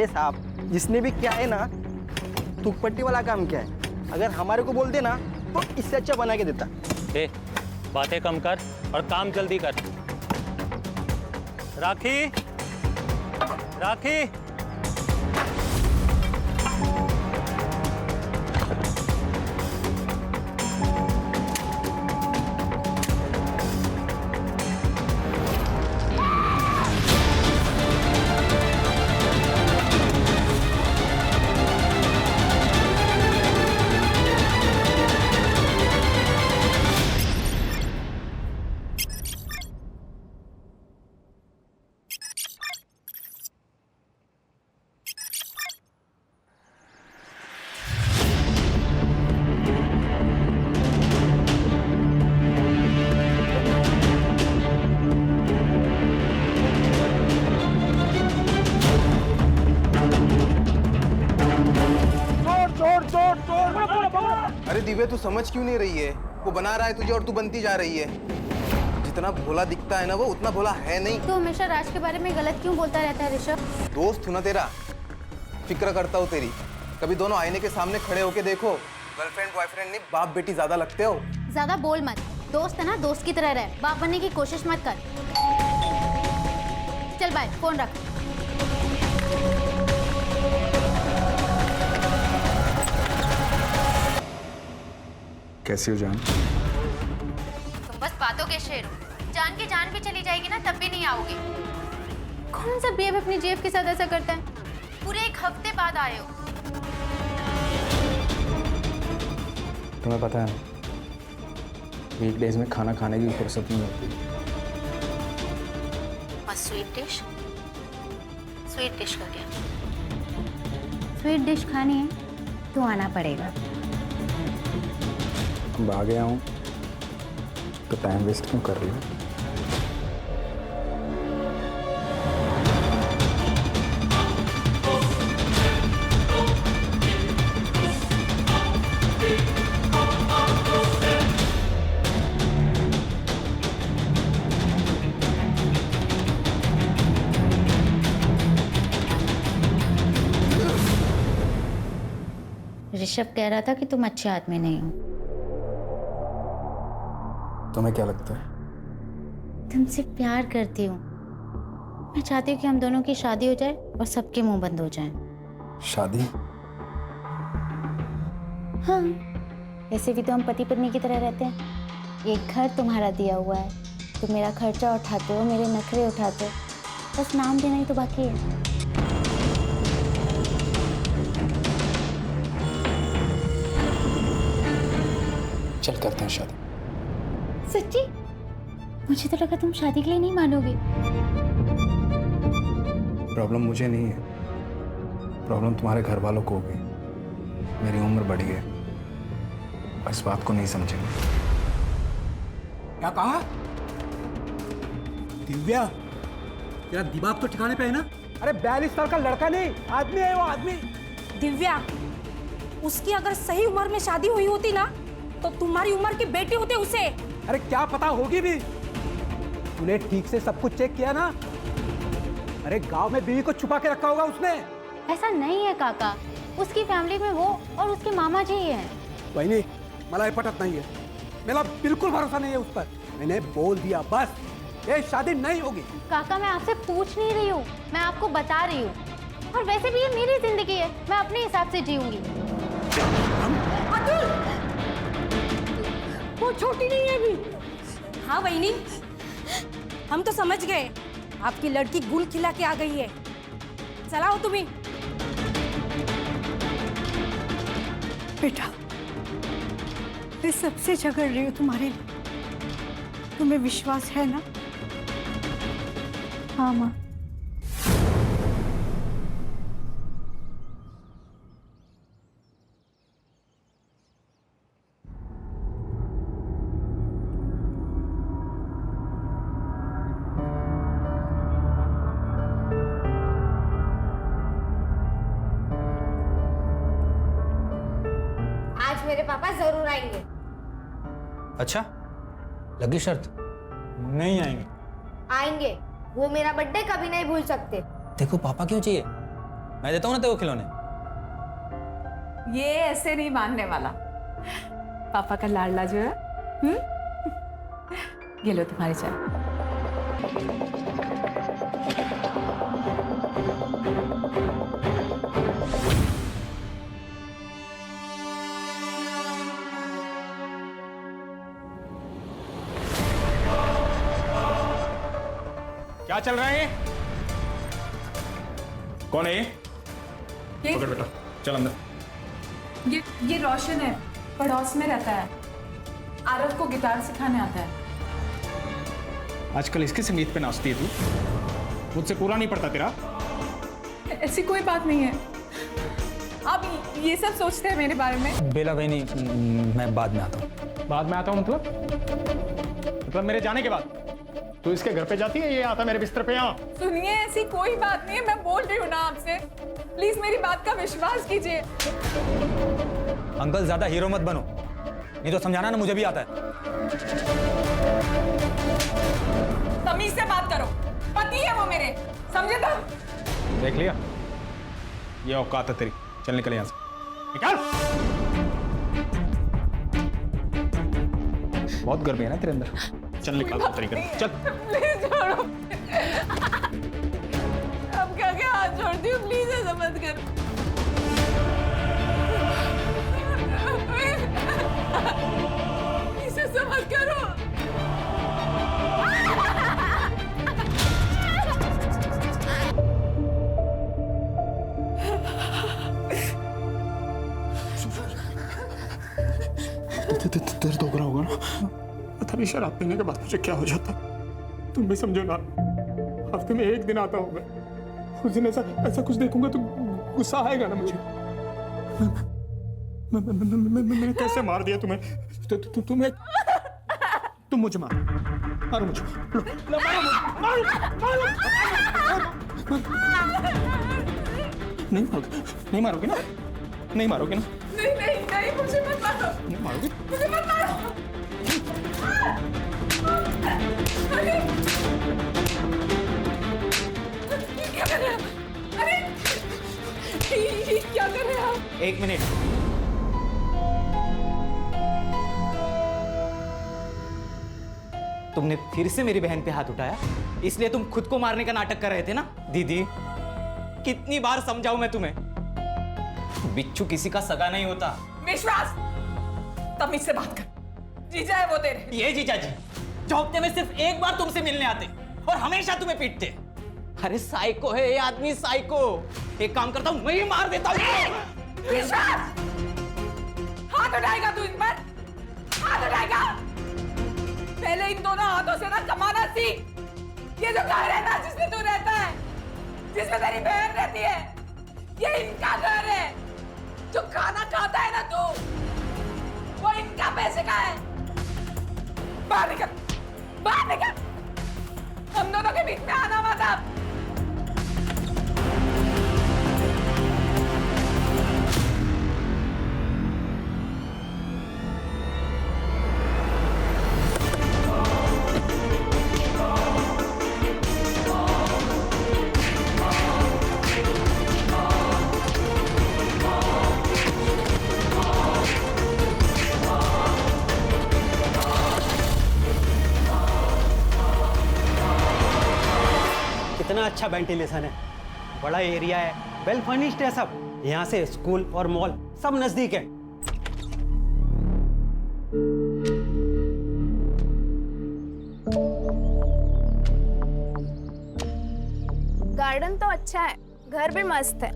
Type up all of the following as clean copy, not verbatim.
अरे साहब, जिसने भी क्या है ना, तुकपट्टी वाला काम क्या है, अगर हमारे को बोल देना तो इससे अच्छा बना के देता। ए, बातें कम कर और काम जल्दी कर। राखी, राखी, अरे दिव्या, तू समझ क्यों नहीं रही है? वो बना रहा है तुझे और तू बनती जा रही है। जितना भोला दिखता है ना वो उतना भोला है नहीं। तो हमेशा राज के बारे में गलत क्यों बोलता रहता है ऋषभ? दोस्त हूं ना तेरा, फिक्र करता हूँ तेरी। कभी दोनों आईने के सामने खड़े होके देखो। गर्लफ्रेंड बॉयफ्रेंड नहीं, बाप बेटी ज्यादा लगते हो। ज्यादा बोल मत। दोस्त है ना, दोस्त की तरह रहे, बाप बनने की कोशिश मत कर। चल बाय, फोन रख। कैसी हो जान? तुम बस बातों के शेर हो। जान की जान भी चली जाएगी ना तब भी नहीं आओगे। कौन सा बेब अपनी जेब के साथ ऐसा करता है? पूरे 1 हफ्ते बाद आए हो। तुम्हें पता है वीकडेज में खाना खाने की फुर्सत नहीं होती। और स्वीट डिश? स्वीट डिश का क्या? स्वीट डिश खानी है तो आना पड़ेगा। अब आ गया हूँ तो टाइम वेस्ट क्यों कर रही हो? ऋषभ कह रहा था कि तुम अच्छे आदमी नहीं हो। तुम्हें क्या लगता है? तुमसे प्यार करती हूँ। मैं चाहती हूँ कि हम दोनों की शादी हो जाए और सबके मुंह बंद हो जाएं। शादी? हाँ, ऐसे भी तो हम पति पत्नी की तरह रहते हैं। एक घर तुम्हारा दिया हुआ है, तुम मेरा खर्चा उठाते हो, मेरे नखरे उठाते हो, बस नाम देना ही तो बाकी है। चल करते हैं शादी। सच्ची? मुझे तो लगा तुम शादी के लिए नहीं मानोगे। प्रॉब्लम मुझे नहीं है, प्रॉब्लम तुम्हारे घर वालों को होगी। मेरी उम्र बढ़ी है, इस बात को नहीं समझेंगे। क्या कहा? दिव्या, तेरा दिमाग तो ठिकाने पे है ना? अरे 42 साल का लड़का नहीं, आदमी है वो, आदमी। दिव्या, उसकी अगर सही उम्र में शादी हुई होती ना तो तुम्हारी उम्र की बेटी होते उसे। अरे क्या पता होगी भी। तूने ठीक से सब कुछ चेक किया ना? अरे गांव में बीवी को छुपा के रखा होगा उसने। ऐसा नहीं है काका, उसकी फैमिली में वो और उसके मामा जी ही हैं। वही मला ये पटत नहीं है, मेरा बिल्कुल भरोसा नहीं है उस पर। मैंने बोल दिया बस, ये शादी नहीं होगी। काका मैं आपसे पूछ नहीं रही हूँ, मैं आपको बता रही हूँ। और वैसे भी ये मेरी जिंदगी है, मैं अपने हिसाब से जीऊंगी। अतुल, वो छोटी नहीं है अभी। हाँ वहीनी, हम तो समझ गए आपकी लड़की गुल खिला के आ गई है। चलाओ तुम्हें। बेटा, मैं सबसे झगड़ रही हूँ तुम्हारे लिए, तुम्हें विश्वास है ना? हाँ माँ। आज मेरे पापा जरूर आएंगे। अच्छा, लगी शर्त? नहीं आएंगे। आएंगे, वो मेरा बर्थडे कभी नहीं भूल सकते। देखो पापा क्यों चाहिए? मैं देता हूँ ना तेरे को खिलौने। ये ऐसे नहीं मानने वाला। पापा का लाडला जो है। ये लो तुम्हारी चाय। क्या चल रहा है? कौन है ये? पकड़ बेटा, चल अंदर। ये रोशन है, पड़ोस में रहता है। आरव को गिटार सिखाने आता है। आजकल इसके संगीत पे नाचती है तू? मुझसे पूरा नहीं पड़ता तेरा? ऐसी कोई बात नहीं है। आप ये सब सोचते हैं मेरे बारे में? बेला बहनी, मैं बाद में आता हूँ। बाद में आता हूँ मतलब मेरे जाने के बाद? तू इसके घर पे जाती है, ये आता मेरे बिस्तर पे यहाँ? सुनिए, ऐसी कोई बात नहीं है। मैं बोल रही हूँ ना आपसे, प्लीज मेरी बात का विश्वास कीजिए। अंकल ज्यादा हीरो मत बनो, नहीं तो समझाना ना मुझे भी आता है। तमीज से बात करो, पति है वो मेरे, समझे तो? देख लिया, ये औकात है तेरी। चल निकल यहाँ से, निकल। बहुत गर्मी है ना तेरे अंदर। चल निकाल तरीके से, चल। प्लीज छोड़ो। अब क्या क्या हाथ छोड़ती हूँ, प्लीज ऐसा मत करो। प्लीज ऐसा मत करो। दर्द हो रहा होगा ना? पता नहीं शराब पीने के बाद मुझे क्या हो जाता। तुम भी समझो ना, हफ्ते में एक दिन आता होगा, उस दिन ऐसा कुछ देखूंगा तो गुस्सा आएगा ना मुझे। मैंने कैसे मार दिया तुम्हें? तुम्हें तुम मुझे मारो मुझे, नहीं मारोगे ना? नहीं मारोगे ना? नहीं, मुझे मत मारो। नहीं मारोगे? मुझे मत मारो। अरे क्या कर रहे हैं? अरे ये क्या कर रहे हैं आप? एक मिनट। तुमने फिर से मेरी बहन पे हाथ उठाया, इसलिए तुम खुद को मारने का नाटक कर रहे थे ना? दीदी, कितनी बार समझाऊं मैं तुम्हें? बिच्छू किसी का सगा नहीं होता। विश्वास, तमीज से बात कर। जीजा है वो तेरे। ये जीजा जी जो हफ्ते में सिर्फ एक बार तुमसे मिलने आते और हमेशा तुम्हें पीटते। अरे साइको है ये आदमी, साइको। एक काम करता हूं, मैं ही मार देता हूं। विश्वास, हाथ उठाएगा तू इन पर? हाथ उठाएगा? पहले इन दोनों हाथों से ना कमाना सीख। ये जो घर है ना जिसमें तू रहता है, जिसमें तेरी बहन रहती है, ये इनका घर है। जो खाना खाता है ना तू, वो इनका पैसे का है। बाहर निकल, बाहर निकल। हम दोनों के बीच में आना मत अब। कितना अच्छा वेंटिलेशन है, बड़ा एरिया है, वेल फर्निश्ड है सब। यहाँ से स्कूल और मॉल सब नजदीक है। गार्डन तो अच्छा है, घर भी मस्त है,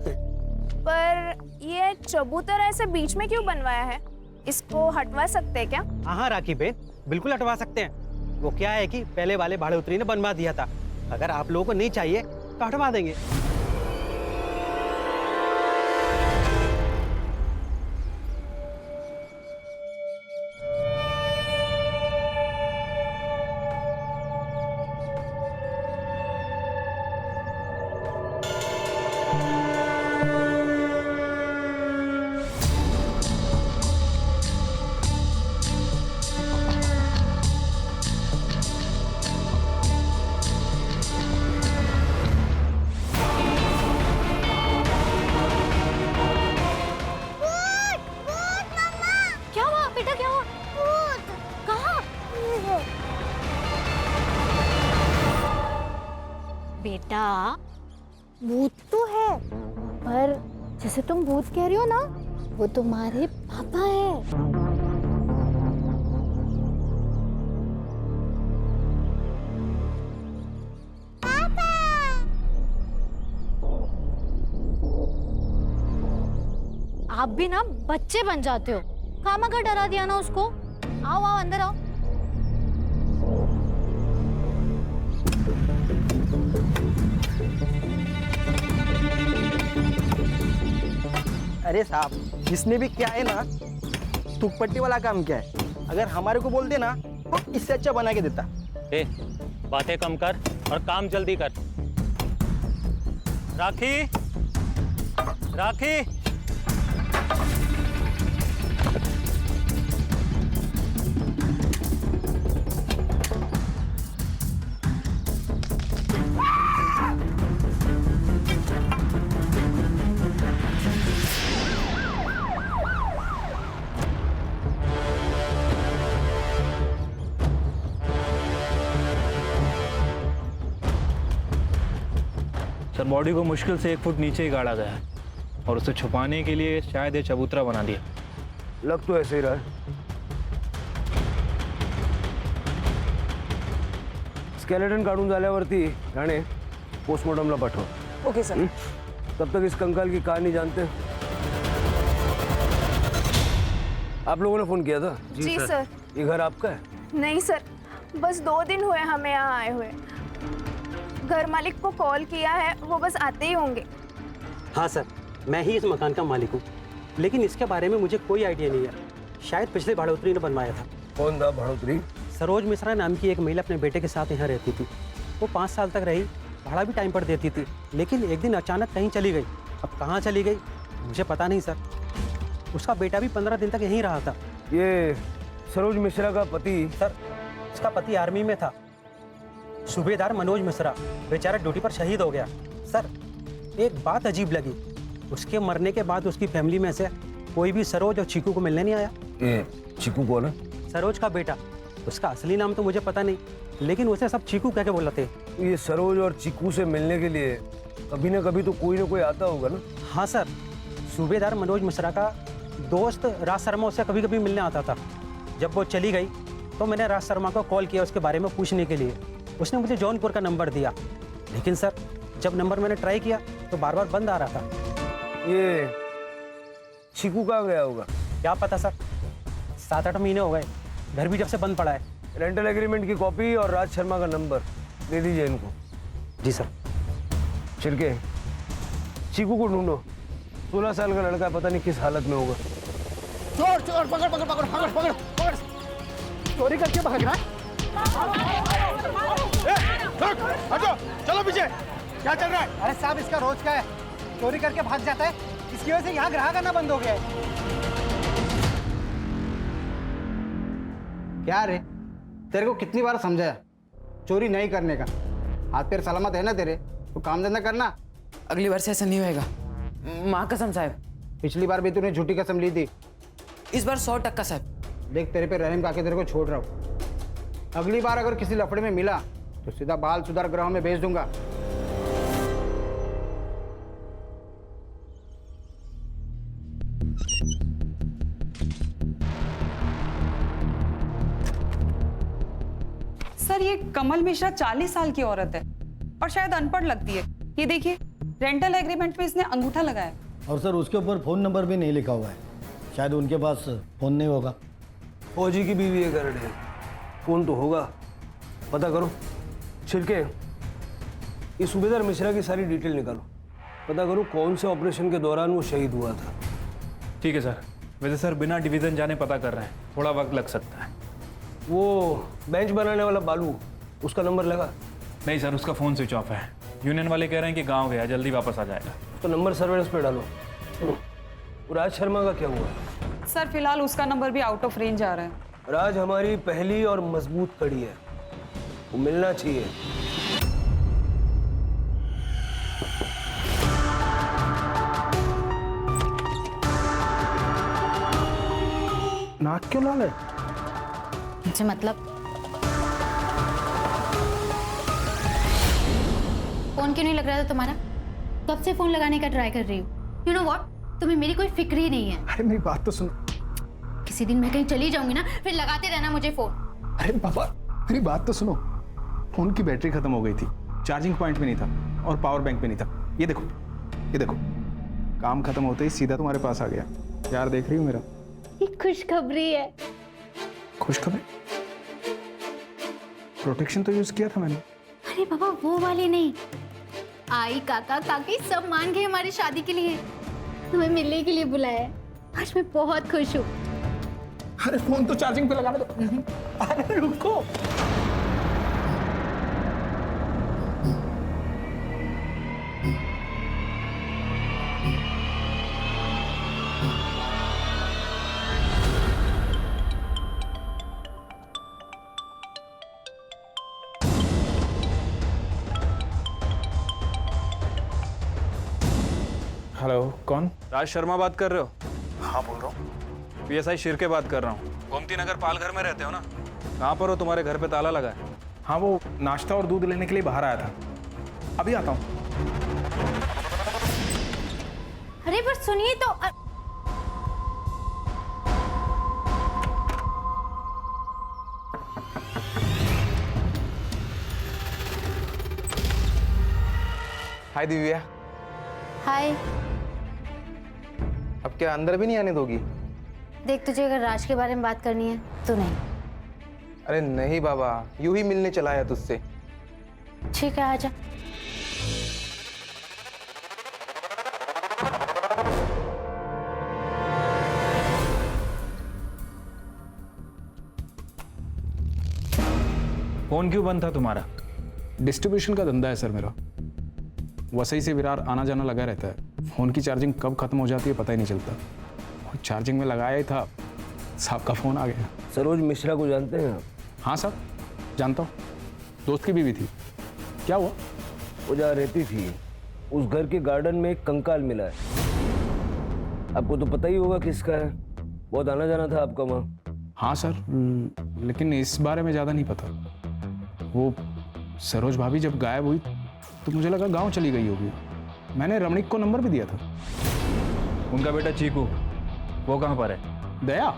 पर ये चबूतर ऐसे बीच में क्यों बनवाया है? इसको हटवा सकते हैं क्या? हाँ राखी बेन, बिल्कुल हटवा सकते हैं। वो क्या है कि पहले वाले भाड़े उतरी ने बनवा दिया था। अगर आप लोगों को नहीं चाहिए तो हटवा देंगे। बेटा। भूत तो है, पर जैसे तुम भूत कह रही हो ना, वो तुम्हारे पापा है। आप भी ना बच्चे बन जाते हो। खामा का डरा दिया ना उसको। आओ आओ अंदर आओ। अरे साहब, जिसने भी क्या है ना, तुकपट्टी वाला काम क्या है, अगर हमारे को बोल देना तो इससे अच्छा बना के देता। ए, बातें कम कर और काम जल्दी कर। राखी, राखी, सर बॉडी को मुश्किल से 1 फुट नीचे ही गाड़ा गया है और उसे छुपाने के लिए शायद ये चबूतरा बना दिया। लग तो ऐसे ही रहा है। स्केलेटन काढून झाल्यावरती राणे पोस्टमॉर्टमला पाठव। Okay sir. तब तक इस कंकाल की कहानी जानते। आप लोगों ने फोन किया था? जी सर। ये घर आपका है? नहीं सर, बस 2 दिन हुए हमें यहाँ आए हुए। घर मालिक को कॉल किया है, वो बस आते ही होंगे। हाँ सर, मैं ही इस मकान का मालिक हूँ, लेकिन इसके बारे में मुझे कोई आइडिया नहीं है। शायद पिछले भाड़ोतरी ने बनवाया था। कौन था भाड़ोतरी? सरोज मिश्रा नाम की एक महिला अपने बेटे के साथ यहाँ रहती थी। वो 5 साल तक रही, भाड़ा भी टाइम पर देती थी, लेकिन एक दिन अचानक कहीं चली गई। अब कहाँ चली गई मुझे पता नहीं सर। उसका बेटा भी 15 दिन तक यहीं रहा था। ये सरोज मिश्रा का पति? सर, उसका पति आर्मी में था, सूबेदार मनोज मिश्रा। बेचारा ड्यूटी पर शहीद हो गया। सर, एक बात अजीब लगी, उसके मरने के बाद उसकी फैमिली में से कोई भी सरोज और चीकू को मिलने नहीं आया। ये चीकू कौन है? सरोज का बेटा। उसका असली नाम तो मुझे पता नहीं, लेकिन उसे सब चीकू कह के बुलाते हैं। ये सरोज और चीकू से मिलने के लिए कभी ना कभी तो कोई ना कोई आता होगा ना? हाँ सर, सूबेदार मनोज मिश्रा का दोस्त राज शर्मा उससे कभी कभी मिलने आता था। जब वो चली गई तो मैंने राज शर्मा को कॉल किया उसके बारे में पूछने के लिए। उसने मुझे जौनपुर का नंबर दिया, लेकिन सर जब नंबर मैंने ट्राई किया तो बार बार बंद आ रहा था। ये चीकू कहाँ गया होगा? क्या पता सर, 7-8 महीने हो गए, घर भी जब से बंद पड़ा है। रेंटल एग्रीमेंट की कॉपी और राज शर्मा का नंबर दे दीजिए इनको। जी सर। छिड़के, चीकू को ढूंढो। 16 साल का लड़का, पता नहीं किस हालत में होगा। चोर चोर, पकड़ पकड़ पकड़ पकड़ पकड़ पकड़। चोरी करके भाग रहा है। हटो, चलो पीछे। क्या चल रहा है? अरे साहब, इसका रोज का है, चोरी करके भाग जाता है। इसकी वजह से यहाँ ग्राहक आना बंद हो गया है। क्या रे, तेरे को कितनी बार समझाया चोरी नहीं करने का? हाथ पैर सलामत है ना तेरे, तो काम धंधा करना। अगली बार से ऐसा नहीं होएगा, माँ कसम साहब। पिछली बार भी तूने झूठी कसम ली थी, इस बार 100% साहब। देख, तेरे पे रहम करके तेरे को छोड़ रहा हूँ। अगली बार अगर किसी लफड़े में मिला तो सीधा बाल सुधार गृह में भेज दूंगा। सर, ये कमल मिश्रा 40 साल की औरत है और शायद अनपढ़ लगती है। ये देखिए, रेंटल एग्रीमेंट में इसने अंगूठा लगाया। और सर उसके ऊपर फ़ोन नंबर भी नहीं लिखा हुआ है, शायद उनके पास फ़ोन नहीं होगा। फौजी की बीवी है गरड है, फोन तो होगा, पता करो। छिड़के, ये सूबेदार मिश्रा की सारी डिटेल निकालो, पता करो कौन से ऑपरेशन के दौरान वो शहीद हुआ था। ठीक है सर। वैसे सर बिना डिवीज़न जाने पता कर रहे हैं, थोड़ा वक्त लग सकता है। वो बेंच बनाने वाला बालू, उसका नंबर लगा? नहीं सर, उसका फ़ोन स्विच ऑफ है। यूनियन वाले कह रहे हैं कि गांव गया, जल्दी वापस आ जाएगा। तो नंबर सर्वेलेंस पे डालो। राज शर्मा का क्या हुआ? सर, फिलहाल उसका नंबर भी आउट ऑफ रेंज आ रहा है। राज हमारी पहली और मजबूत कड़ी है, वो मिलना चाहिए। नाक क्यों लाल है? मुझे मतलब फोन क्यों नहीं लग रहा था तुम्हारा? कब से फोन लगाने का ट्राई कर रही हूँ। यू नो व्हाट, तुम्हें मेरी कोई फिक्र ही नहीं है। अरे मेरी बात तो सुनो। किसी दिन मैं कहीं चली जाऊंगी ना, फिर लगाते रहना मुझे फोन। अरे पापा मेरी बात तो सुनो। फोन की बैटरी खत्म हो गई थी, चार्जिंग पॉइंट पे नहीं था और पावर बैंक पे नहीं था। ये देखो, ये देखो, काम खत्म होते ही सीधा तुम्हारे पास आ गया। यार देख रही हो मेरा? ये खुशखबरी है। खुशखबरी? प्रोटेक्शन तो यूज किया था मैंने। अरे बाबा वो वाली नहीं, आई काका काकी सब मान गए हमारी शादी के लिए, तुम्हें मिलने के लिए बुलाया है। आज मैं बहुत खुश हूँ। अरे फोन तो चार्जिंग पे लगाने दो। अरे रुको। हेलो, कौन? राज शर्मा बात कर रहे हो? हाँ बोल रहा हूँ। PSI शिरके बात कर रहा हूँ। गोमती नगर पालघर में रहते हो ना? कहाँ पर हो? तुम्हारे घर पे ताला लगा है। हाँ वो नाश्ता और दूध लेने के लिए बाहर आया था, अभी आता हूँ। अरे पर सुनिए तो। हाय दिव्या। हाय। अब क्या अंदर भी नहीं आने दोगी? देख तुझे अगर राज के बारे में बात करनी है तो नहीं। अरे नहीं बाबा, यूं ही मिलने चला आया तुझसे। ठीक है आजा। फोन क्यों बंद था तुम्हारा? डिस्ट्रीब्यूशन का धंधा है सर मेरा, वसई से विरार आना जाना लगा रहता है। फोन की चार्जिंग कब खत्म हो जाती है पता ही नहीं चलता। और चार्जिंग में लगाया ही था, साहब का फोन आ गया। सरोज मिश्रा को जानते हैं आप? हाँ सर जानता हूँ, दोस्त की बीवी थी। क्या हुआ? वो जहाँ रहती थी उस घर के गार्डन में एक कंकाल मिला है। आपको तो पता ही होगा किसका है, बहुत आना जाना था आपका वहाँ। हाँ सर, लेकिन इस बारे में ज़्यादा नहीं पता। वो सरोज भाभी जब गायब हुई तो मुझे लगा गांव चली गई होगी। मैंने रमणीक को नंबर भी दिया था। उनका बेटा चीकू, वो कहाँ पर है? दया,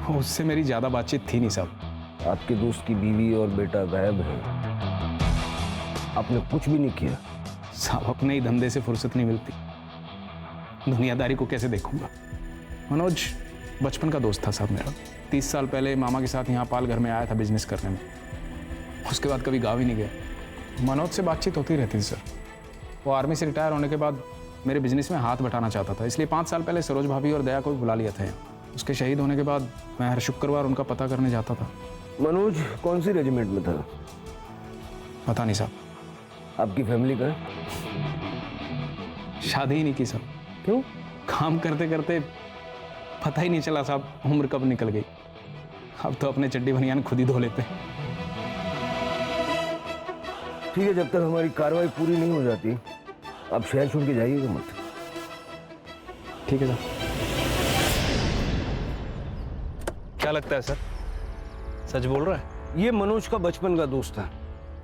उससे मेरी ज़्यादा बातचीत थी नहीं साहब। आपके दोस्त की बीवी और बेटा गायब है, आपने कुछ भी नहीं किया? साहब अपने ही धंधे से फुर्सत नहीं मिलती, दुनियादारी को कैसे देखूंगा। मनोज बचपन का दोस्त था साहब मेरा। 30 साल पहले मामा के साथ यहाँ पालघर में आया था बिजनेस करने में। उसके बाद कभी गाँव ही नहीं गया। मनोज से बातचीत होती रहती थी सर। वो आर्मी से रिटायर होने के बाद मेरे बिजनेस में हाथ बटाना चाहता था, इसलिए 5 साल पहले सरोज भाभी और दया को भी बुला लिया था। उसके शहीद होने के बाद मैं हर शुक्रवार उनका पता करने जाता था। मनोज कौन सी रेजिमेंट में था? पता नहीं साहब। आपकी फैमिली का? शादी ही नहीं की साहब। क्यों? काम करते करते पता ही नहीं चला साहब उम्र कब निकल गई। अब तो अपने चड्डी बनियान खुद ही धो लेते हैं। ठीक है, जब तक हमारी कार्रवाई पूरी नहीं हो जाती आप शहर छोड़ के जाइएगा मत। ठीक है सर। क्या लगता है सर, सच बोल रहा है? ये मनोज का बचपन का दोस्त था।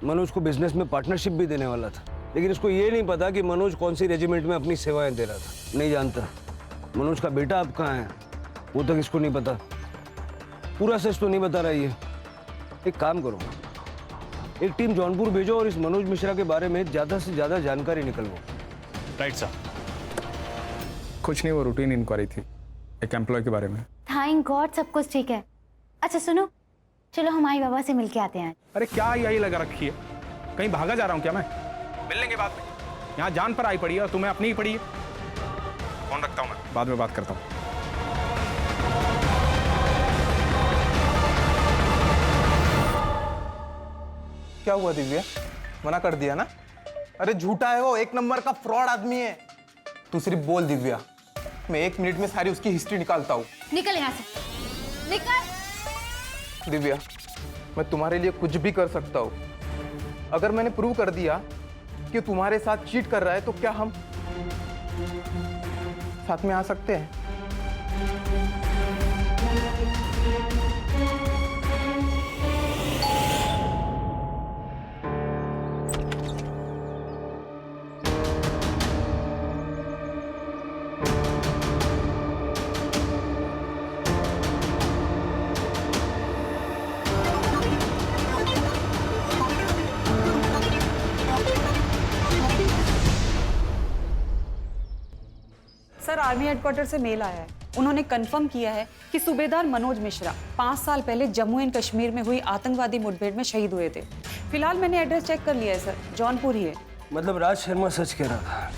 मनोज को बिजनेस में पार्टनरशिप भी देने वाला था, लेकिन इसको ये नहीं पता कि मनोज कौन सी रेजिमेंट में अपनी सेवाएं दे रहा था। नहीं जानता। मनोज का बेटा अब कहाँ है वो तक इसको नहीं पता। पूरा सच तो नहीं बता रहा ये। एक काम करो, एक टीम जौनपुर भेजो और इस मनोज मिश्रा के बारे में ज्यादा से ज्यादा जानकारी निकलवाओ। Right sir. कुछ नहीं, वो रूटीन इंक्वायरी थी एक एम्प्लॉय के बारे में। थैंक गॉड सब कुछ ठीक है। अच्छा सुनो, चलो हम आई बाबा से मिलके आते हैं। अरे क्या यही लगा रखी है, कहीं भागा जा रहा हूँ क्या मैं? मिल लेंगे बाद में। यहाँ जान पर आई पड़ी है और तुम्हें अपनी ही पड़ी है। फोन रखता हूँ मैं, बाद में बात करता हूँ। क्या हुआ दिव्या, मना कर दिया ना? अरे झूठा है वो, 1 नंबर का फ्रॉड आदमी है। तू सिर्फ बोल दिव्या, मैं 1 मिनट में सारी उसकी हिस्ट्री निकालता हूँ। निकल यहाँ से, निकल। दिव्या, मैं तुम्हारे लिए कुछ भी कर सकता हूँ। अगर मैंने प्रूव कर दिया कि तुम्हारे साथ चीट कर रहा है तो क्या हम साथ में आ सकते हैं? आर्मी हेडक्वार्टर से मेल आया है। उन्होंने कंफर्म किया है कि सूबेदार मनोज मिश्रा 5 साल पहले जम्मू एंड कश्मीर में हुई आतंकवादी मुठभेड़ में शहीद हुए थे। फिलहाल मैंने एड्रेस चेक कर लिया है सर, जौनपुर ही है। मतलब राज शर्मा सच कह रहा था।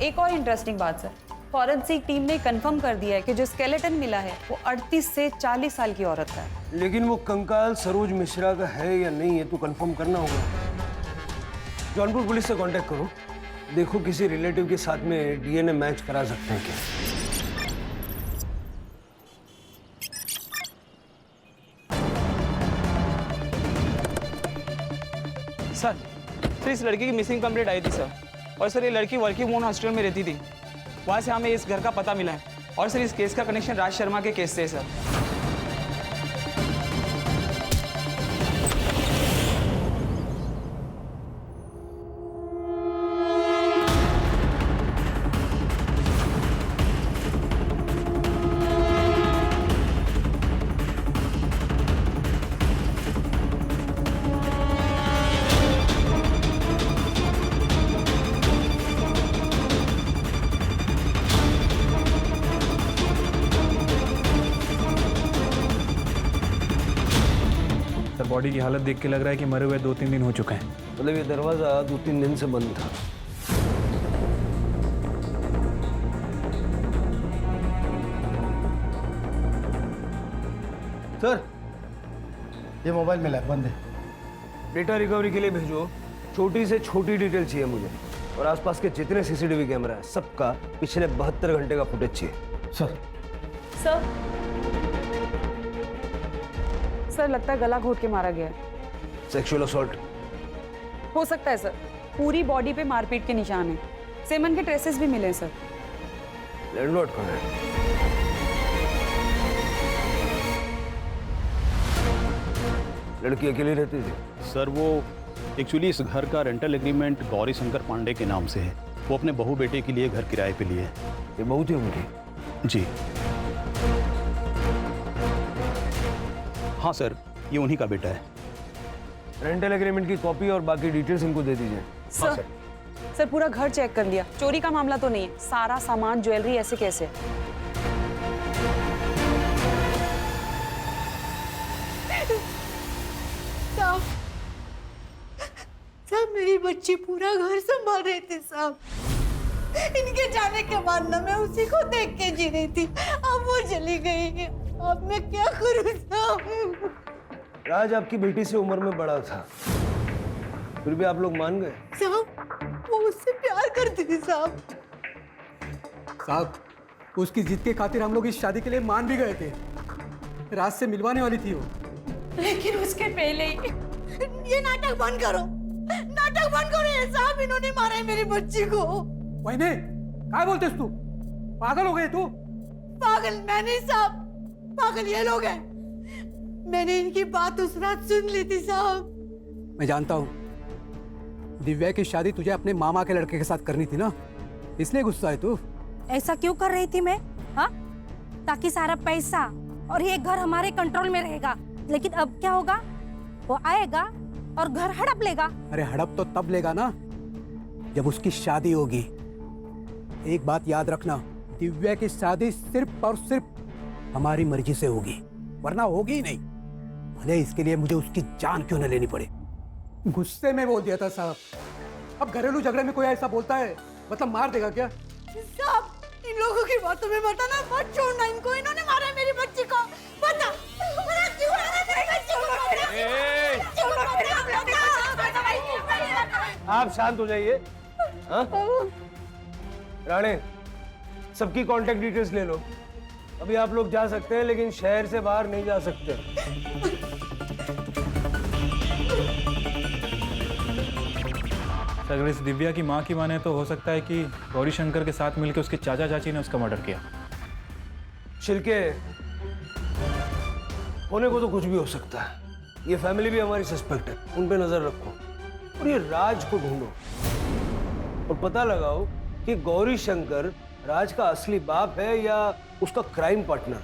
एक और इंटरेस्टिंग बात सर, फॉरेंसिक टीम ने कंफर्म कर दिया है कि जो स्केलेटन मिला है वो 38 से 40 साल की औरत का है। लेकिन वो कंकाल सरोज मिश्रा का है या नहीं है तो कंफर्म करना होगा। जौनपुर पुलिस से कांटेक्ट करो, देखो किसी रिलेटिव के साथ में डीएनए मैच करा सकते हैं क्या। सर इस लड़की की मिसिंग कंप्लेंट आई थी सर, और सर ये लड़की वर्किंग वुमन हॉस्टल में रहती थी। वहाँ से हमें इस घर का पता मिला है, और सर इस केस का कनेक्शन राज शर्मा के केस से है सर। बॉडी की हालत देख के लग रहा है कि मरे हुए 2-3 दिन हो चुके हैं। मतलब ये दरवाजा 2-3 दिन से बंद था। सर ये मोबाइल मिला है, बंद है। डेटा रिकवरी के लिए भेजो, छोटी से छोटी डिटेल चाहिए मुझे, और आसपास के जितने सीसीटीवी कैमरा है सबका पिछले 72 घंटे का फुटेज चाहिए। सर लगता है गला घोट के मारा गया है। सेक्सुअल असॉल्ट हो सकता है सर, पूरी बॉडी पे मारपीट के निशान हैं। सेमन के ट्रेसेस भी मिले हैं सर। लैंडलॉर्ड कौन है? लड़की अकेली रहती थी? सर वो एक्चुअली इस घर का रेंटल एग्रीमेंट गौरी शंकर पांडे के नाम से है। वो अपने बहू बेटे के लिए घर किराए पे लिए। ये बहू थी उनकी? जी हाँ सर, ये उन्हीं का बेटा है। रेंटल एग्रीमेंट की कॉपी और बाकी डिटेल्स इनको दे दीजिए। सर पूरा घर चेक कर लिया, चोरी का मामला तो नहीं है। सारा सामान ज्वेलरी ऐसे कैसे? साहब मेरी बच्ची पूरा घर संभाल रहे थे साहब। इनके जाने के बाद ना मैं उसी को देख के जी रही थी, अब वो चली गई। अब मैं क्या करूं साहब? राज आपकी बेटी से उम्र में बड़ा था, फिर भी आप लोग मान गए? साहब वो उससे प्यार करती थी साहब। साहब उसकी जिद के खातिर हम लोग इस शादी के लिए मान भी गए थे। राज से मिलवाने वाली थी वो, लेकिन उसके पहले ही ये नाटक बंद करो, नाटक बंद करो। ये साहब इन्होंने मारा है मेरी बच्ची को। वहीने क्या बोलते तू? पागल हो गए तू? पागल मैं नहीं साहब, पागल ये लोग हैं। मैंने इनकी बात उस रात सुन ली थी साहब। मैं जानता हूँ दिव्या की शादी तुझे अपने मामा के लड़के के साथ करनी थी ना, इसलिए गुस्सा है तू। ऐसा क्यों कर रही थी मैं? हाँ, ताकि सारा पैसा और ये घर हमारे कंट्रोल में रहेगा। लेकिन अब क्या होगा? वो आएगा और घर हड़प लेगा। अरे हड़प तो तब लेगा ना जब उसकी शादी होगी। एक बात याद रखना, दिव्या की शादी सिर्फ और सिर्फ हमारी मर्जी से होगी, वरना होगी ही नहीं, भले इसके लिए मुझे उसकी जान क्यों न लेनी पड़े। गुस्से में बोल दिया था साहब। अब घरेलू झगड़े में कोई ऐसा बोलता है मतलब मार देगा क्या? साहब इन लोगों की बातों में मत आना, मत छोड़ना इनको। इन्होंने मारा है मेरी बच्ची को। बता क्यों मारा मेरी बच्ची को? आप शांत हो जाइए। राणे सबकी कांटेक्ट डिटेल्स ले लो। अभी आप लोग जा सकते हैं लेकिन शहर से बाहर नहीं जा सकते। अगर इस दिव्या की माँ की माने तो हो सकता है कि गौरी शंकर के साथ मिलकर उसके चाचा चाची ने उसका मर्डर किया। छिलके होने को तो कुछ भी हो सकता है। ये फैमिली भी हमारी सस्पेक्ट है, उन पे नजर रखो और ये राज को ढूंढो और पता लगाओ कि गौरी शंकर राज का असली बाप है या उसका क्राइम पार्टनर।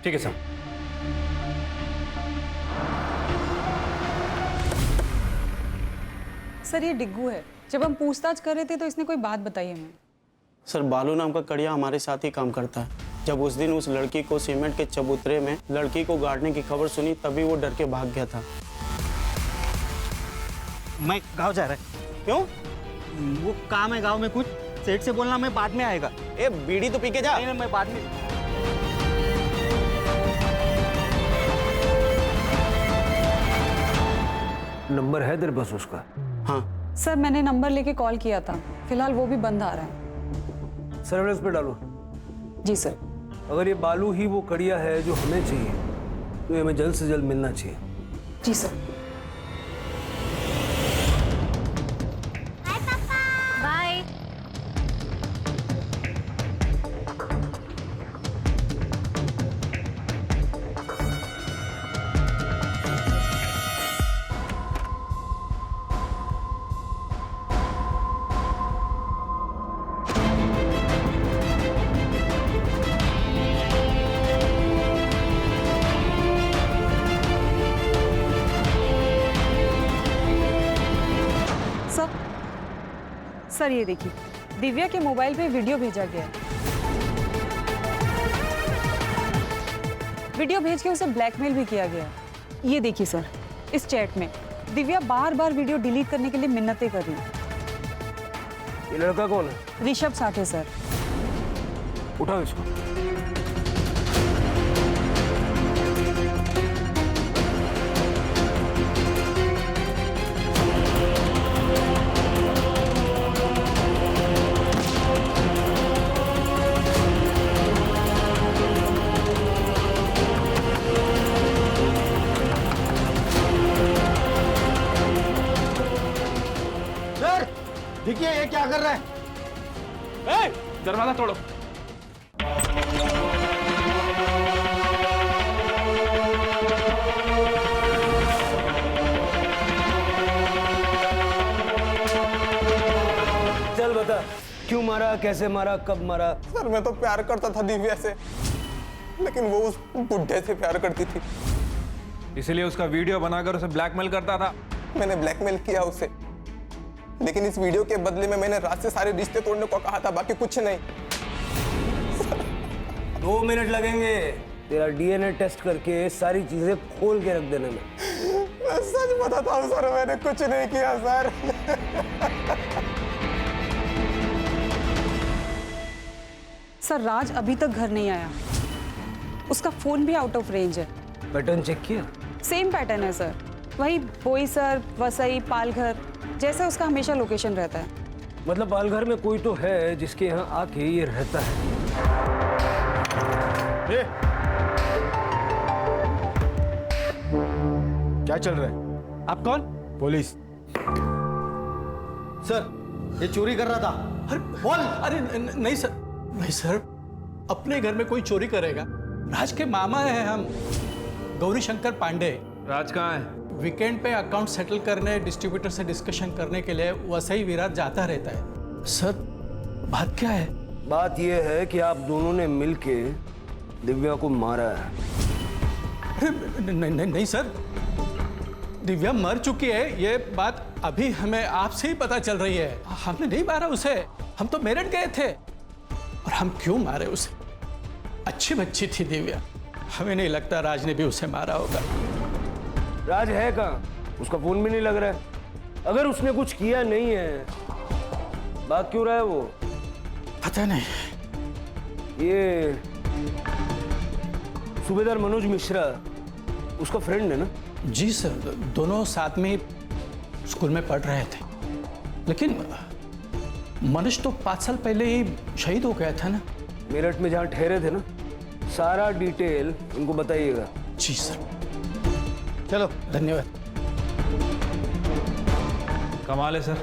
ठीक है सर। सर ये डिग्गू है। जब हम पूछताछ कर रहे थे तो इसने कोई बात बताई हमें। सर बालू नाम का कड़िया हमारे साथ ही काम करता है। जब उस दिन उस लड़की को सीमेंट के चबूतरे में लड़की को गाड़ने की खबर सुनी तभी वो डर के भाग गया था। मैं गांव जा रहा है। क्यों? वो काम है गांव में कुछ, सेठ से बोलना मैं बाद में आएगा। ए बीड़ी तो पी के जा। नहीं, मैं बाद में। नंबर है तेरे पास उसका? हाँ सर मैंने नंबर लेके कॉल किया था, फिलहाल वो भी बंद आ रहा है। सर्विलेंस पे डालो। जी सर। अगर ये बालू ही वो कड़िया है जो हमें चाहिए तो ये हमें जल्द से जल्द मिलना चाहिए। जी सर। बाय। सर ये देखिए, दिव्या के मोबाइल पे वीडियो भेजा गया है। वीडियो भेज के उसे ब्लैकमेल भी किया गया है। ये देखिए सर, इस चैट में दिव्या बार बार वीडियो डिलीट करने के लिए मिन्नतें कर रही है। ये लड़का कौन है? ऋषभ साठे सर। उठाओ इसको। देखिए ये क्या कर रहा है? दरवाजा तोड़ो। चल बता, क्यों मारा, कैसे मारा, कब मारा? सर मैं तो प्यार करता था दिव्या से, लेकिन वो उस बुढ़े से प्यार करती थी, इसलिए उसका वीडियो बनाकर उसे ब्लैकमेल करता था। मैंने ब्लैकमेल किया उसे, लेकिन इस वीडियो के बदले में मैंने रात से सारे रिश्ते तोड़ने को कहा था, बाकी कुछ नहीं। 2 मिनट लगेंगे तेरा डीएनए टेस्ट करके सारी चीजें खोल के रख देने में। मैं सच बताता हूँ सर, मैंने कुछ नहीं किया सर। सर राज अभी तक घर नहीं आया, उसका फोन भी आउट ऑफ रेंज है। पैटर्न चेक किया? सेम पैटर्न है सर, वही बोईसर, वसई, पालघर जैसा उसका हमेशा लोकेशन रहता है। मतलब पालघर में कोई तो है जिसके यहाँ आके ये रहता है। क्या चल रहा है? आप कौन? पुलिस। सर ये चोरी कर रहा था। अरे बोल। अरे नहीं सर, नहीं सर, अपने घर में कोई चोरी करेगा? राज के मामा हैं हम, गौरी शंकर पांडे। राज कहाँ है? वीकेंड पे अकाउंट सेटल करने, डिस्ट्रीब्यूटर से डिस्कशन करने के लिए वसई विराट जाता रहता है। सर बात क्या है? बात यह है कि आप दोनों ने मिलके दिव्या को मारा है। अरे नहीं सर, दिव्या मर चुकी है, ये बात अभी हमें आपसे ही पता चल रही है। हमने नहीं मारा उसे, हम तो मेरठ गए थे। और हम क्यों मारे उसे? अच्छी बच्ची थी दिव्या, हमें नहीं लगता राज ने भी उसे मारा होगा। राज है कहाँ? उसका फोन भी नहीं लग रहा है। अगर उसने कुछ किया नहीं है, बात क्यों रहा है वो? पता नहीं। ये सूबेदार मनोज मिश्रा उसका फ्रेंड है ना? जी सर, दोनों साथ में ही स्कूल में पढ़ रहे थे, लेकिन मनोज तो 5 साल पहले ही शहीद हो गया था ना। मेरठ में जहाँ ठहरे थे ना, सारा डिटेल उनको बताइएगा। जी सर। चलो धन्यवाद। कमाल है सर,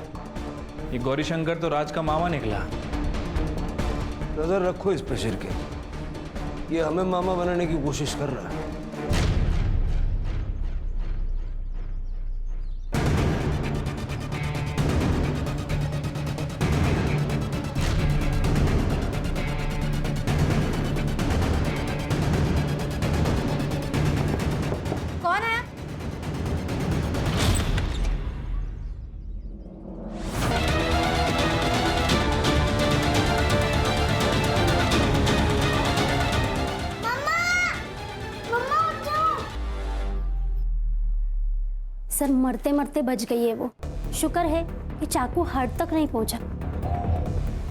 ये गौरी शंकर तो राज का मामा निकला। नजर रखो इस पे शिर के, ये हमें मामा बनाने की कोशिश कर रहा है। कौन है? सर मरते मरते बच गई है वो। शुक्र है कि चाकू हार्ट तक नहीं पहुंचा।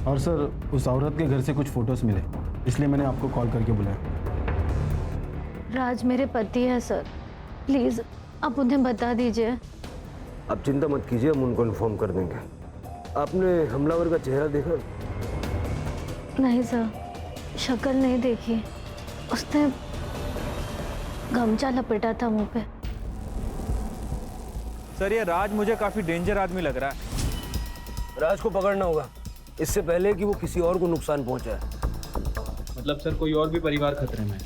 और सर उस औरत के घर से कुछ फोटोज मिले, इसलिए मैंने आपको कॉल करके बुलाया। राज मेरे पति है सर, प्लीज आप उन्हें बता दीजिए। आप चिंता मत कीजिए, हम उनको इन्फॉर्म कर देंगे। आपने हमलावर का चेहरा देखा? नहीं सर, शक्ल नहीं देखी। उसने गमछा लपेटा था मुंह पे। सर ये राज मुझे काफी डेंजर आदमी लग रहा है। राज को पकड़ना होगा इससे पहले कि वो किसी और को नुकसान पहुंचाए। मतलब सर कोई और भी परिवार खतरे में है?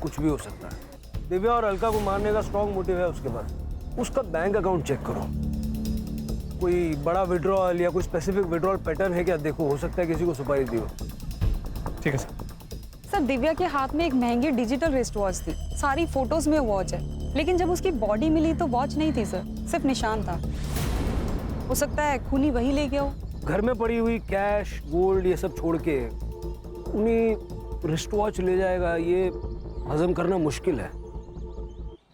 कुछ भी हो सकता है। दिव्या और अलका को मारने का स्ट्रॉन्ग मोटिव है उसके पास। उसका बैंक अकाउंट चेक करो, कोई बड़ा विड्रॉल या कोई स्पेसिफिक विड्रॉल पैटर्न है क्या देखो, हो सकता है किसी को सुपारी दी हो। ठीक है सर। सर दिव्या के हाथ में एक महंगी डिजिटल रिस्ट वॉच थी, सारी फोटोज में वॉच है, लेकिन जब उसकी बॉडी मिली तो वॉच नहीं थी सर, सिर्फ निशान था। हो सकता है खूनी वही ले गया हो। घर में पड़ी हुई कैश गोल्ड ये सब छोड़ के उन्हीं रिस्ट वॉच ले जाएगा, ये हजम करना मुश्किल है।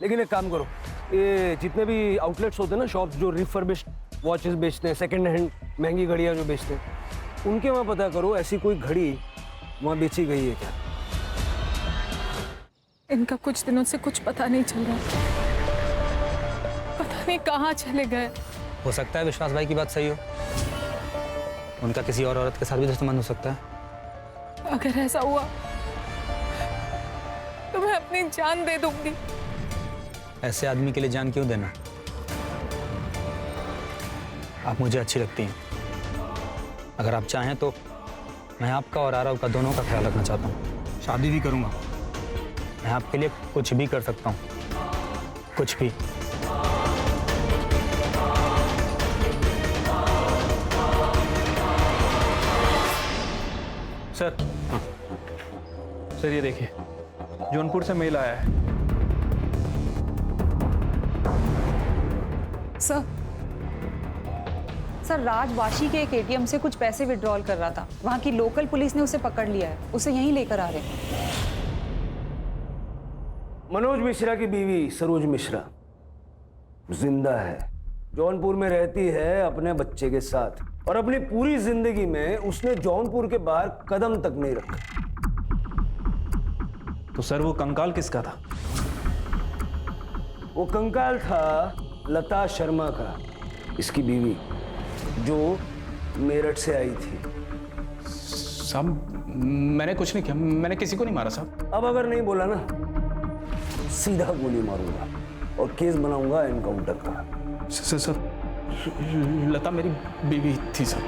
लेकिन एक काम करो, ये जितने भी आउटलेट्स होते हैं ना, शॉप्स जो रिफर्बिश्ड वॉचेस बेचते हैं, सेकंड हैंड महंगी घड़ियां जो बेचते हैं, उनके वहाँ पता करो ऐसी कोई घड़ी वहाँ बेची गई है क्या। इनका कुछ दिनों से कुछ पता नहीं चल रहा, पता नहीं कहाँ चले गए। हो सकता है विश्वास भाई की बात सही हो, उनका किसी और औरत के साथ भी दुश्मन हो सकता है। अगर ऐसा हुआ तो मैं अपनी जान दे दूंगी। ऐसे आदमी के लिए जान क्यों देना? आप मुझे अच्छी लगती हैं, अगर आप चाहें तो मैं आपका और आरव का दोनों का ख्याल रखना चाहता हूँ। शादी भी करूँगा, मैं आपके लिए कुछ भी कर सकता हूँ, कुछ भी। सर सर ये देखिए, जौनपुर से मेल आया है। सर राज वाशी के एक एटीएम से कुछ पैसे विड्रॉल कर रहा था, वहां की लोकल पुलिस ने उसे पकड़ लिया है, उसे यहीं लेकर आ रहे हैं। मनोज मिश्रा की बीवी सरोज मिश्रा जिंदा है, जौनपुर में रहती है अपने बच्चे के साथ, और अपनी पूरी जिंदगी में उसने जौनपुर के बाहर कदम तक नहीं रखा। तो सर वो कंकाल किसका था? वो कंकाल था लता शर्मा का, इसकी बीवी, जो मेरठ से आई थी। साहब मैंने कुछ नहीं किया, मैंने किसी को नहीं मारा साहब। अब अगर नहीं बोला ना, सीधा गोली मारूंगा और केस बनाऊंगा एनकाउंटर का। सर लता मेरी बीवी थी साहब,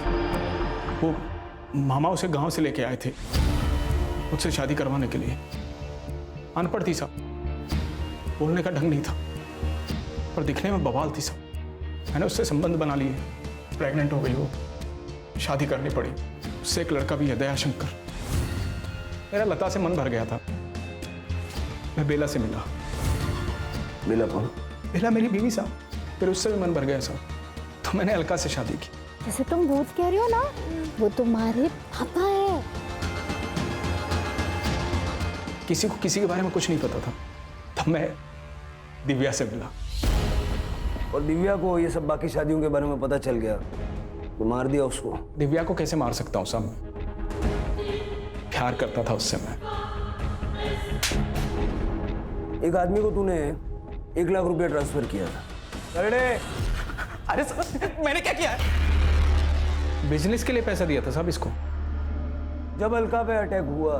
वो मामा उसे गांव से लेके आए थे मुझसे शादी करवाने के लिए। अनपढ़ थी साहब, बोलने का ढंग नहीं था, पर दिखने में बवाल थी साहब। मैंने उससे संबंध बना लिए, प्रेग्नेंट हो गई वो, शादी करनी पड़ी। उससे एक लड़का भी है, दयाशंकर। मेरा लता से मन भर गया था, मैं बेला से मिला। बेला कौन? बेला मेरी बीवी साहब, फिर उससे भी मन भर गया साहब, तो मैंने अलका से शादी की। जैसे तुम भूत कह रही हो ना, वो तुम्हारे पापा है। किसी को किसी के बारे में कुछ नहीं पता था, तब मैं दिव्या से मिला। और दिव्या को ये सब बाकी शादियों के बारे में पता चल गया तो मार दिया उसको। दिव्या को कैसे मार सकता हूँ साहब, प्यार करता था उससे मैं। एक आदमी को तूने 1 लाख रुपया ट्रांसफर किया था। अरे साहब मैंने क्या किया है? बिजनेस के लिए पैसा दिया था साहब इसको। जब अलका पे अटैक हुआ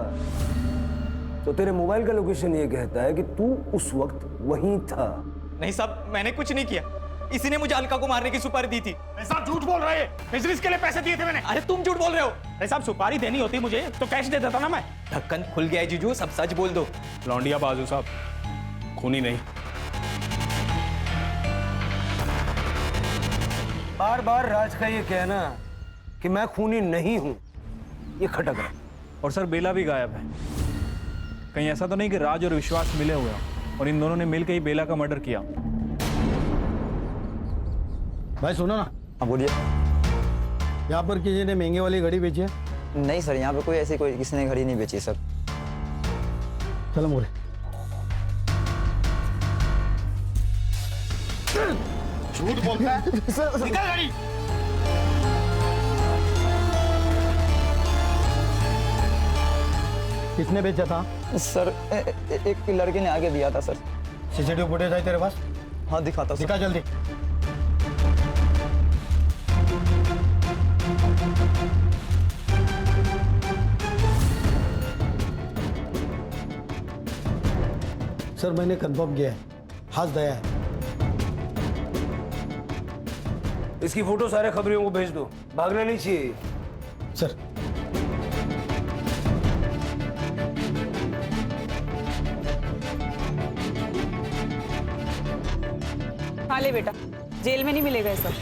तो तेरे मोबाइल का लोकेशन ये कहता है कि तू उस वक्त वहीं था। नहीं साहब मैंने कुछ नहीं किया, इसी ने मुझे अलका को मारने की सुपारी दी थी। साहब झूठ बोल रहे हैं, बिजनेस के लिए पैसे दिए थे मैंने। अरे तुम झूठ बोल रहे हो। अरे साहब सुपारी देनी होती मुझे तो कैश दे देता ना मैं। ढक्कन खुल गया है जीजू, सब सच बोल दो। लौंडिया बाजू साहब, खूनी नहीं। बार बार राज का ये कहना कि मैं खूनी नहीं हूं, ये खटक रहा। और सर बेला भी गायब है, कहीं ऐसा तो नहीं कि राज और विश्वास मिले हुए हैं और इन दोनों ने मिलकर ही बेला का मर्डर किया? भाई सुनो ना। हाँ बोलिए। यहाँ पर किसी ने महंगे वाली घड़ी बेची है? नहीं सर, यहाँ पे कोई किसी ने घड़ी नहीं बेची सर। चलो मोरे। झूठ बोलता है। निकल गाड़ी। किसने बेचा था? सर एक लड़के ने आगे दिया था सर। सीसीटीवी फुटेज है तेरे पास? हाँ दिखाता हूँ। दिखा जल्दी। सर मैंने कंफर्म किया है, हाथ दया है। इसकी फोटो सारे खबरियों को भेज दो, भागना नहीं चाहिए। सर हाँ ले बेटा, जेल में नहीं मिलेगा ये सब।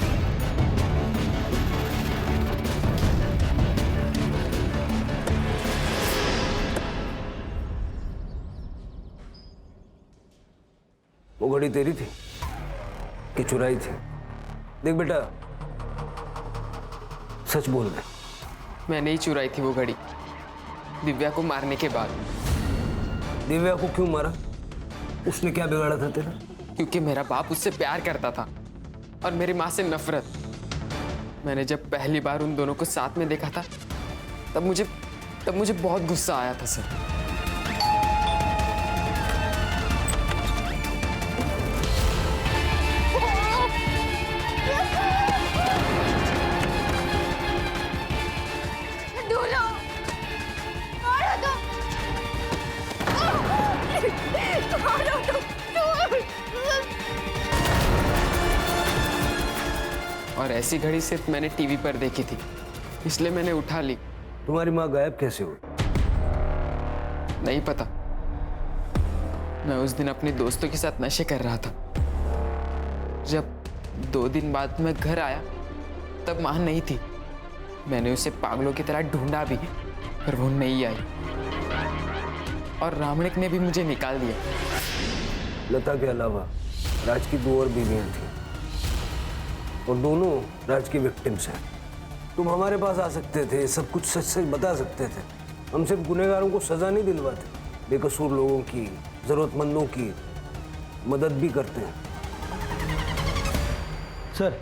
वो घड़ी तेरी थी कि चुराई थी? देख बेटा, सच बोल रहे। मैंने ही चुराई थी वो घड़ी, दिव्या को मारने के बाद। दिव्या को क्यों मारा? उसने क्या बिगाड़ा था तेरा? क्योंकि मेरा बाप उससे प्यार करता था और मेरी माँ से नफरत। मैंने जब पहली बार उन दोनों को साथ में देखा था तब मुझे बहुत गुस्सा आया था सर। और ऐसी घड़ी सिर्फ मैंने टीवी पर देखी थी, इसलिए मैंने उठा ली। तुम्हारी माँ गायब कैसे हुई? नहीं पता। मैं उस दिन अपने दोस्तों के साथ नशे कर रहा था। जब 2 दिन बाद मैं घर आया तब माँ नहीं थी। मैंने उसे पागलों की तरह ढूंढा भी, पर वो नहीं आई और रामणिक ने भी मुझे निकाल दिया। लता के अलावा राज की 2 और बीवियां थी और दोनों राज की विक्टिम्स हैं। तुम हमारे पास आ सकते थे, सब कुछ सच सच बता सकते थे। हम सिर्फ गुनहगारों को सजा नहीं दिलवाते, बेकसूर लोगों की, जरूरतमंदों की मदद भी करते हैं। सर,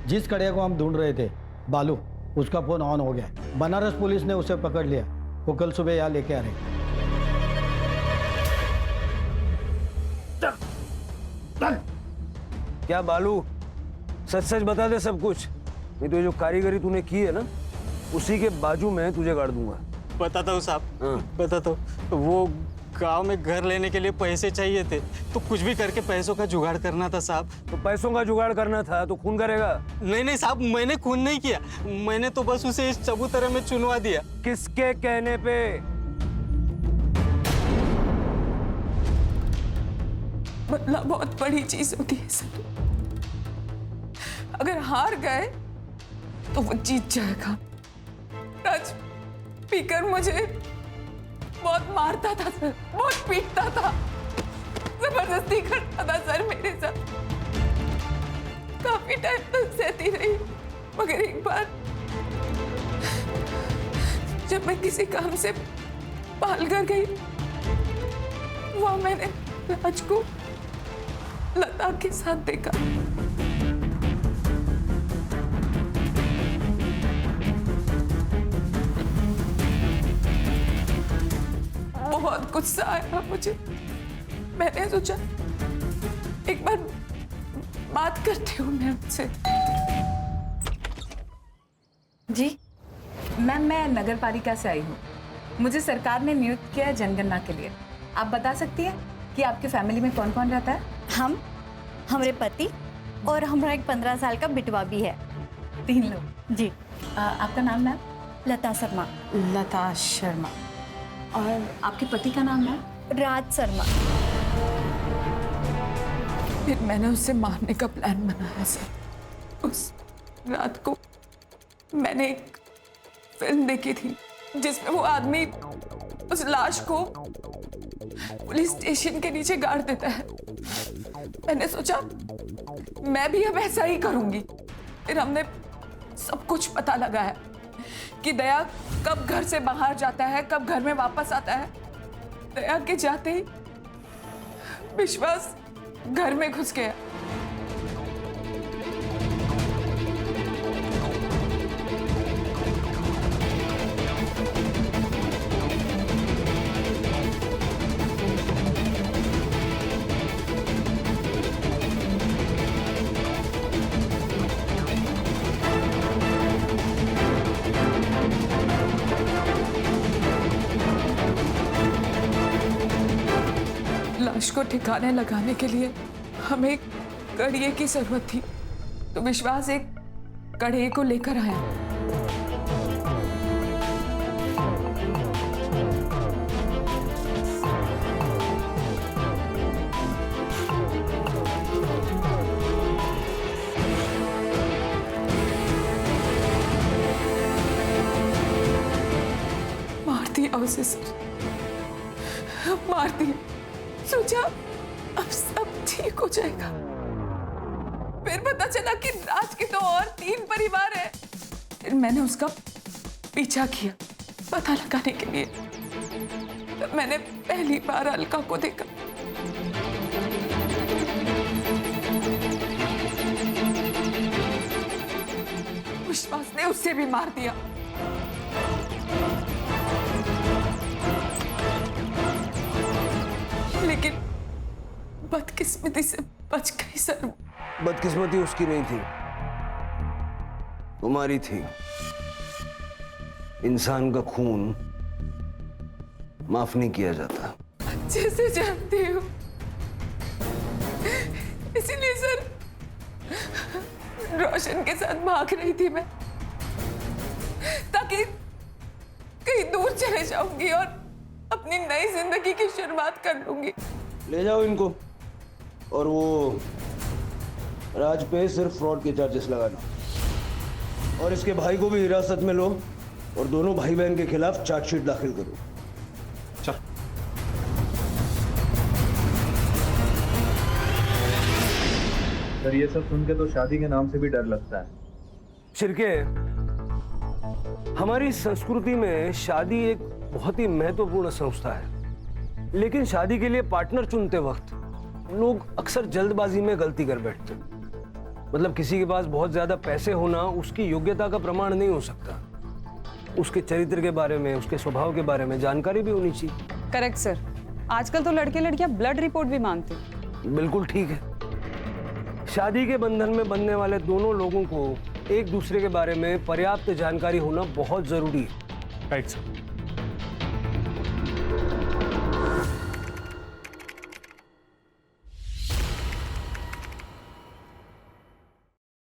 जिस कड़िया को हम ढूंढ रहे थे, बालू, उसका फोन ऑन हो गया। बनारस पुलिस ने उसे पकड़ लिया। वो कल सुबह यहाँ लेके आ रहे। क्या बालू, सच सच बता दे सब कुछ, नहीं तो जो कारीगरी तूने की है ना, उसी के बाजू में तुझे गाड़ दूंगा। बताता हूँ साहब, बताता हूँ। वो गांव में घर लेने के लिए पैसे चाहिए थे, तो कुछ भी करके पैसों का जुगाड़ करना था साहब। तो पैसों का जुगाड़ करना था तो खून करेगा? नहीं साहब, मैंने खून नहीं किया। मैंने तो बस उसे इस चबूतरे में चुनवा दिया। किसके कहने पे? बदला बहुत बड़ी चीज होती है सर। अगर हार गए तो वो जीत जाएगा। राज पीकर मुझे बहुत मारता था सर, बहुत पीटता था, जबरदस्ती करता था सर मेरे साथ। काफी टाइम तक सहती रही, मगर एक बार जब मैं किसी काम से पालघर गई, वहां मैंने राज को लता के साथ देखा। बहुत गुस्सा आया मुझे। मैंने सोचा एक बार बात करती हूँ मैं उनसे। जी मैम, मैं नगर पालिका से आई हूँ। मुझे सरकार ने नियुक्त किया है जनगणना के लिए। आप बता सकती हैं कि आपके फैमिली में कौन कौन रहता है? हम, हमारे पति और हमारा एक 15 साल का बिटवा भी है। 3 लोग। जी। आपका नाम मैम? लता शर्मा। लता शर्मा। और आपके पति का नाम है? राज शर्मा। फिर मैंने उसे मारने का प्लान बनाया सर। उस रात को मैंने एक फिल्म देखी थी जिसमें वो आदमी उस लाश को पुलिस स्टेशन के नीचे गाड़ देता है। मैंने सोचा मैं भी अब ऐसा ही करूंगी। फिर हमने सब कुछ पता लगाया कि दया कब घर से बाहर जाता है, कब घर में वापस आता है। दया के जाते ही विश्वास घर में घुस गया। लाश को ठिकाने लगाने के लिए हमें कड़िए की जरूरत थी, तो विश्वास एक कड़िए को लेकर आया। मार दिया उसे सर, मार दिया। सोचा अब सब ठीक हो जाएगा। फिर पता चला कि राज के तो और 3 परिवार है। फिर मैंने उसका पीछा किया पता लगाने के लिए। तब मैंने पहली बार अलका को देखा। विश्वास ने उसे भी मार दिया। लेकिन बदकिस्मती से बच गई सर। बदकिस्मती उसकी नहीं थी, तुम्हारी थी। इंसान का खून माफ नहीं किया जाता। अच्छे से जानती हूँ, इसीलिए सर रोशन के साथ भाग रही थी मैं, ताकि कहीं दूर चले जाऊंगी और अपनी नई जिंदगी की शुरुआत कर लूंगी। ले जाओ इनको, और वो राज पे सिर्फ फ्रॉड के चार्जेस लगाना, और इसके भाई को भी हिरासत में लो और दोनों भाई बहन के खिलाफ चार्जशीट दाखिल करो। चल। सर ये सब सुन के तो शादी के नाम से भी डर लगता है। शिरके, हमारी संस्कृति में शादी एक बहुत ही महत्वपूर्ण संस्था है, लेकिन शादी के लिए पार्टनर चुनते वक्त लोग अक्सर जल्दबाजी में गलती कर बैठते हैं। मतलब किसी के पास बहुत ज्यादा पैसे होना उसकी योग्यता का प्रमाण नहीं हो सकता। उसके चरित्र के बारे में, उसके स्वभाव के बारे में जानकारी भी होनी चाहिए। Correct sir. आजकल तो लड़के लड़कियां ब्लड रिपोर्ट भी मांगते हैं। बिल्कुल ठीक है। शादी के बंधन में बंधने वाले दोनों लोगों को एक दूसरे के बारे में पर्याप्त जानकारी होना बहुत जरूरी है। Right sir.